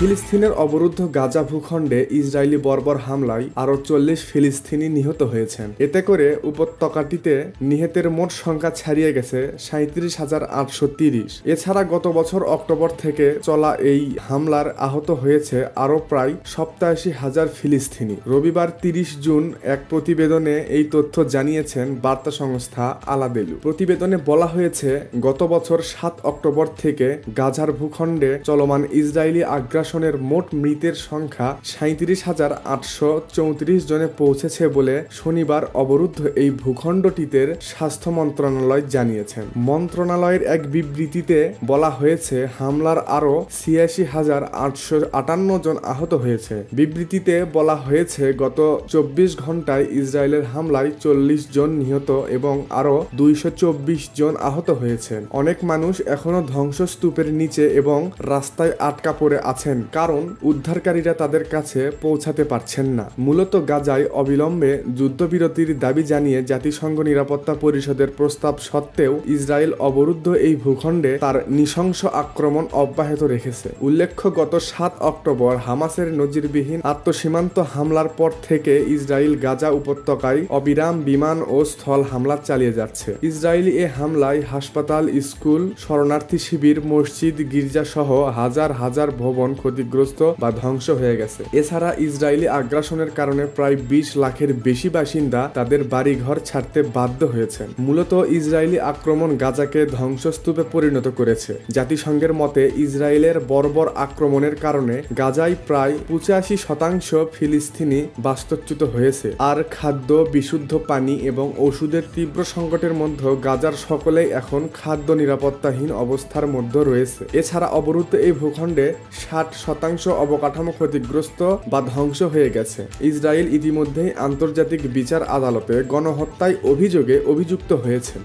ফিলিস্তিনের অবরুদ্ধ গাজা ভূখণ্ডে ইসরায়েলি বর্বর হামলায় আরও 40 ফিলিস্তিনি নিহত হয়েছেন। এতে করে উপত্যকাটিতে নিহতের মোট সংখ্যা ছাড়িয়ে গেছে 37,830। এছাড়া গত বছর অক্টোবর থেকে চলা এই হামলার আহত হয়েছে আরও প্রায় 87,000 ফিলিস্তিনি। রবিবার 30 জুন এক প্রতিবেদনে এই তথ্য জানিয়েছেন বার্তা সংস্থা আলাদেলু। প্রতিবেদনে বলা হয়েছে, গত বছর 7 অক্টোবর থেকে গাজার ভূখণ্ডে চলমান ইসরায়েলি আগ্রাসনের মোট মৃতের সংখ্যা 37,834 জনে পৌঁছেছে বলে শনিবার অবরুদ্ধ এই ভূখণ্ডটিতে স্বাস্থ্য মন্ত্রণালয় জানিয়েছেন। মন্ত্রণালয়ের এক বিবৃতিতে বলা হয়েছে, হামলার আরও 86,858 জন আহত হয়েছে। বিবৃতিতে বলা হয়েছে, গত 24 ঘন্টায় ইসরায়েলের হামলায় 40 জন নিহত এবং আরও 224 জন আহত হয়েছেন। অনেক মানুষ এখনও ধ্বংসস্তূপের নিচে এবং রাস্তায় আটকা পড়ে আছেন, কারণ উদ্ধারকারীরা তাদের কাছে পৌঁছাতে পারছেন না। মূলত গাজায় অবিলম্বে যুদ্ধবিরতির দাবি জানিয়ে জাতিসংঘ নিরাপত্তা পরিষদের প্রস্তাব সত্ত্বেও ইসরায়েল অবরুদ্ধ এই ভূখণ্ডে তার নৃশংস আক্রমণ অব্যাহত রেখেছে। উল্লেখ্য, গত 7 অক্টোবর হামাসের নজিরবিহীন আত্মসীমান্ত হামলার পর থেকে ইসরায়েল গাজা উপত্যকায় অবিরাম বিমান ও স্থল হামলা চালিয়ে যাচ্ছে। ইসরায়েলি এ হামলায় হাসপাতাল, স্কুল, শরণার্থী শিবির, মসজিদ, গির্জা সহ হাজার হাজার ভবন ক্ষতিগ্রস্ত বা ধ্বংস হয়ে গেছে। এছাড়া ইসরায়েলি আগ্রাসনের কারণে প্রায় 20 লাখের বেশি বাসিন্দা তাদের বাড়িঘর ছাড়তে বাধ্য হয়েছেন। মূলত ইসরায়েলি আক্রমণ গাজাকে ধ্বংসস্তূপে পরিণত করেছে। জাতিসংঘের মতে, ইসরায়েলের বর্বর আক্রমণের কারণে গাজায় প্রায় 85% ফিলিস্তিনি বাস্তুচ্যুত হয়েছে। আর খাদ্য, বিশুদ্ধ পানি এবং ওষুধের তীব্র সংকটের মধ্যে গাজার সকলেই এখন খাদ্য নিরাপত্তাহীন অবস্থার মধ্যে রয়েছে। এছাড়া অবরুদ্ধ এই ভূখণ্ডে 60% অবকাঠামো ক্ষতিগ্রস্ত বা ধ্বংস হয়ে গেছে। ইসরায়েল ইতিমধ্যেই আন্তর্জাতিক বিচার আদালতে গণহত্যায় অভিযোগে অভিযুক্ত হয়েছে।